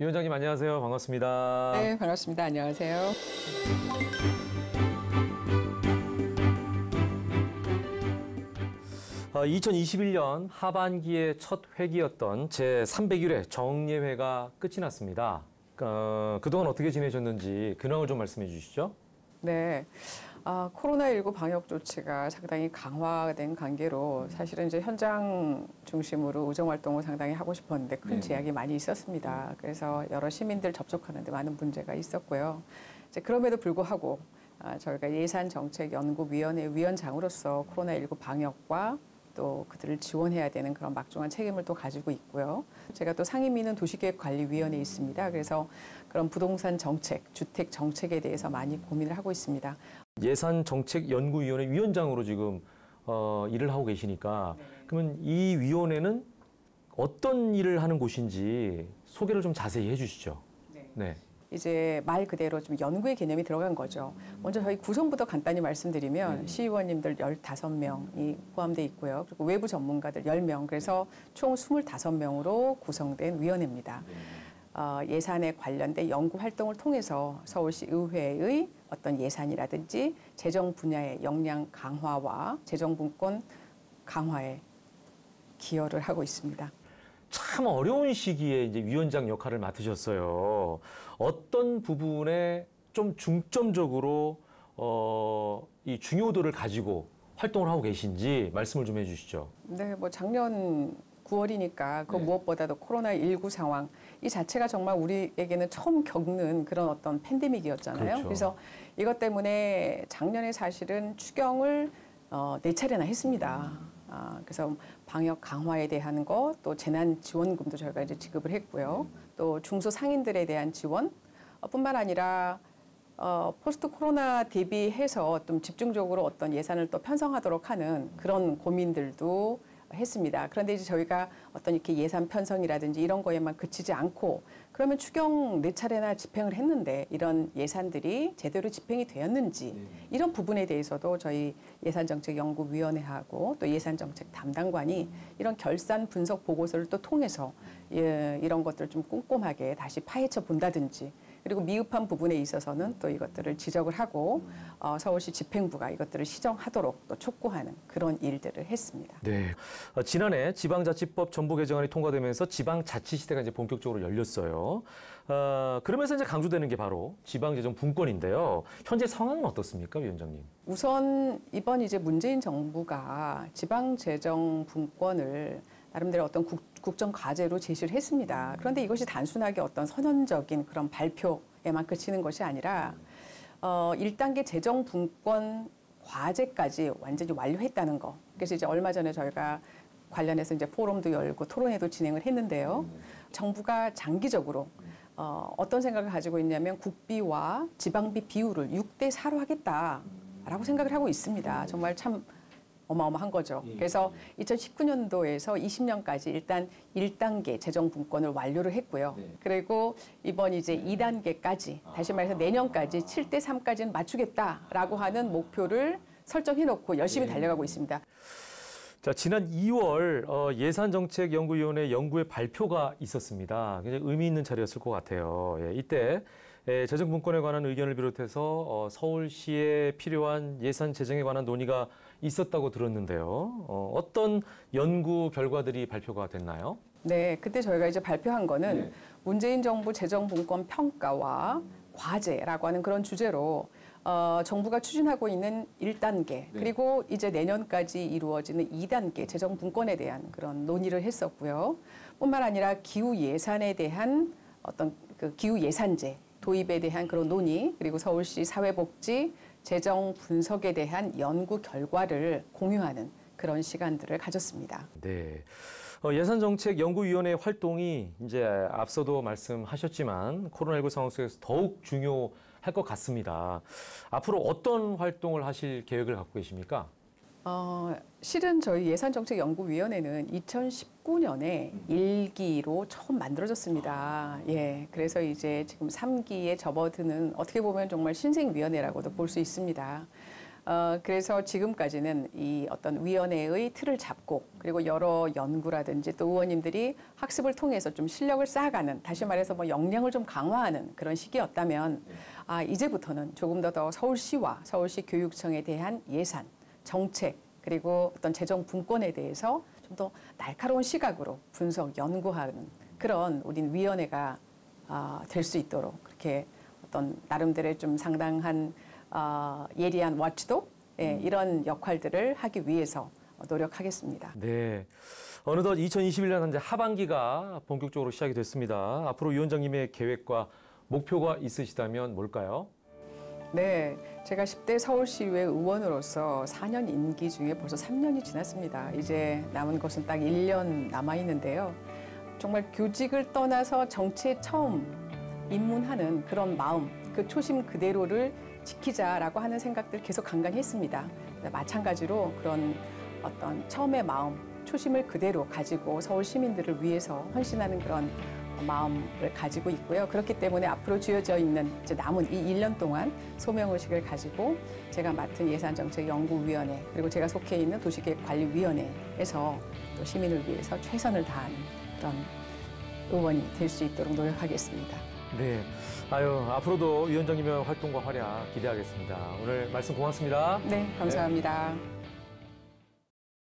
위원장님 안녕하세요. 반갑습니다. 네, 반갑습니다. 안녕하세요. 2021년 하반기의 첫 회기였던 제301회 정례회가 끝이 났습니다. 그동안 어떻게 지내셨는지 근황을 좀 말씀해 주시죠. 네. 코로나19 방역 조치가 상당히 강화된 관계로 사실은 이제 현장 중심으로 의정 활동을 상당히 하고 싶었는데 큰 제약이 많이 있었습니다. 그래서 여러 시민들 접촉하는데 많은 문제가 있었고요. 이제 그럼에도 불구하고 저희가 예산정책연구위원회 위원장으로서 코로나19 방역과 또 그들을 지원해야 되는 그런 막중한 책임을 또 가지고 있고요. 제가 또 상임위는 도시계획관리위원회에 있습니다. 그래서 그런 부동산 정책, 주택 정책에 대해서 많이 고민을 하고 있습니다. 예산정책연구위원회 위원장으로 지금 일을 하고 계시니까 그러면 이 위원회는 어떤 일을 하는 곳인지 소개를 좀 자세히 해주시죠. 네. 이제 말 그대로 좀 연구의 개념이 들어간 거죠. 먼저 저희 구성부터 간단히 말씀드리면 시의원님들 15명이 포함되어 있고요. 그리고 외부 전문가들 10명, 그래서 총 25명으로 구성된 위원회입니다. 예산에 관련된 연구 활동을 통해서 서울시 의회의 어떤 예산이라든지 재정 분야의 역량 강화와 재정 분권 강화에 기여를 하고 있습니다. 참 어려운 시기에 이제 위원장 역할을 맡으셨어요. 어떤 부분에 좀 중점적으로 이 중요도를 가지고 활동을 하고 계신지 말씀을 좀 해주시죠. 네, 뭐 작년 9월이니까 그 무엇보다도 코로나19 상황 이 자체가 정말 우리에게는 처음 겪는 그런 어떤 팬데믹이었잖아요. 그렇죠. 그래서 이것 때문에 작년에 사실은 추경을 4차례나 했습니다. 그래서 방역 강화에 대한 것, 또 재난지원금도 저희가 이제 지급을 했고요. 또 중소상인들에 대한 지원 뿐만 아니라 포스트 코로나 대비해서 좀 집중적으로 어떤 예산을 또 편성하도록 하는 그런 고민들도 했습니다. 그런데 이제 저희가 어떤 이렇게 예산 편성이라든지 이런 거에만 그치지 않고 그러면 추경 4차례나 집행을 했는데 이런 예산들이 제대로 집행이 되었는지 이런 부분에 대해서도 저희 예산정책연구위원회하고 또 예산정책 담당관이 이런 결산 분석 보고서를 또 통해서 이런 것들을 좀 꼼꼼하게 다시 파헤쳐 본다든지 그리고 미흡한 부분에 있어서는 또 이것들을 지적을 하고 서울시 집행부가 이것들을 시정하도록 또 촉구하는 그런 일들을 했습니다. 네, 지난해 지방자치법 전부 개정안이 통과되면서 지방자치시대가 이제 본격적으로 열렸어요. 그러면서 이제 강조되는 게 바로 지방재정 분권인데요. 현재 상황은 어떻습니까, 위원장님? 우선 이번 이제 문재인 정부가 지방재정 분권을 나름대로 어떤 국정 과제로 제시를 했습니다. 그런데 이것이 단순하게 어떤 선언적인 그런 발표에만 그치는 것이 아니라 1단계 재정 분권 과제까지 완전히 완료했다는 거. 그래서 이제 얼마 전에 저희가 관련해서 이제 포럼도 열고 토론회도 진행을 했는데요. 정부가 장기적으로 어떤 생각을 가지고 있냐면 국비와 지방비 비율을 6대4로 하겠다라고 생각을 하고 있습니다. 정말 참 어마어마한 거죠. 그래서 2019년도에서 20년까지 일단 1단계 재정 분권을 완료를 했고요. 그리고 이번 이제 2단계까지 다시 말해서 내년까지 7대3까지는 맞추겠다라고 하는 목표를 설정해 놓고 열심히 달려가고 있습니다. 자, 지난 2월 예산정책연구위원회 연구의 발표가 있었습니다. 굉장히 의미 있는 자리였을 것 같아요. 이때 재정 분권에 관한 의견을 비롯해서 서울시에 필요한 예산 재정에 관한 논의가 있었다고 들었는데요. 어떤 연구 결과들이 발표가 됐나요? 네, 그때 저희가 이제 발표한 거는 문재인 정부 재정 분권 평가와 과제라고 하는 그런 주제로 정부가 추진하고 있는 1단계 그리고 이제 내년까지 이루어지는 2단계 재정 분권에 대한 그런 논의를 했었고요. 뿐만 아니라 기후 예산에 대한 어떤 그 기후 예산제 도입에 대한 그런 논의 그리고 서울시 사회복지 재정 분석에 대한 연구 결과를 공유하는 그런 시간들을 가졌습니다. 네. 예산정책연구위원회 활동이 이제 앞서도 말씀하셨지만 코로나19 상황 속에서 더욱 중요할 것 같습니다. 앞으로 어떤 활동을 하실 계획을 갖고 계십니까? 실은 저희 예산정책연구위원회는 2019년에 1기로 처음 만들어졌습니다. 예, 그래서 이제 지금 3기에 접어드는 어떻게 보면 정말 신생위원회라고도 볼 수 있습니다. 그래서 지금까지는 이 어떤 위원회의 틀을 잡고 그리고 여러 연구라든지 또 의원님들이 학습을 통해서 좀 실력을 쌓아가는 다시 말해서 뭐 역량을 좀 강화하는 그런 시기였다면 이제부터는 조금 더 서울시와 서울시 교육청에 대한 예산, 정책 그리고 어떤 재정 분권에 대해서 좀 더 날카로운 시각으로 분석, 연구하는 그런 우린 위원회가 될 수 있도록 그렇게 어떤 나름대로의 좀 상당한 예리한 워치독 이런 역할들을 하기 위해서 노력하겠습니다. 네. 어느덧 2021년 이제 하반기가 본격적으로 시작이 됐습니다. 앞으로 위원장님의 계획과 목표가 있으시다면 뭘까요? 네, 제가 10대 서울시의회 의원으로서 4년 임기 중에 벌써 3년이 지났습니다. 이제 남은 것은 딱 1년 남아 있는데요. 정말 교직을 떠나서 정치에 처음 입문하는 그런 마음, 그 초심 그대로를 지키자라고 하는 생각들 계속 간간히 했습니다. 마찬가지로 그런 어떤 처음의 마음, 초심을 그대로 가지고 서울 시민들을 위해서 헌신하는 그런 마음을 가지고 있고요. 그렇기 때문에 앞으로 주어져 있는 이제 남은 이 1년 동안 소명의식을 가지고 제가 맡은 예산정책연구위원회 그리고 제가 속해 있는 도시계획관리위원회에서 또 시민을 위해서 최선을 다하는 그런 의원이 될 수 있도록 노력하겠습니다. 네. 앞으로도 위원장님의 활동과 활약 기대하겠습니다. 오늘 말씀 고맙습니다. 네, 감사합니다.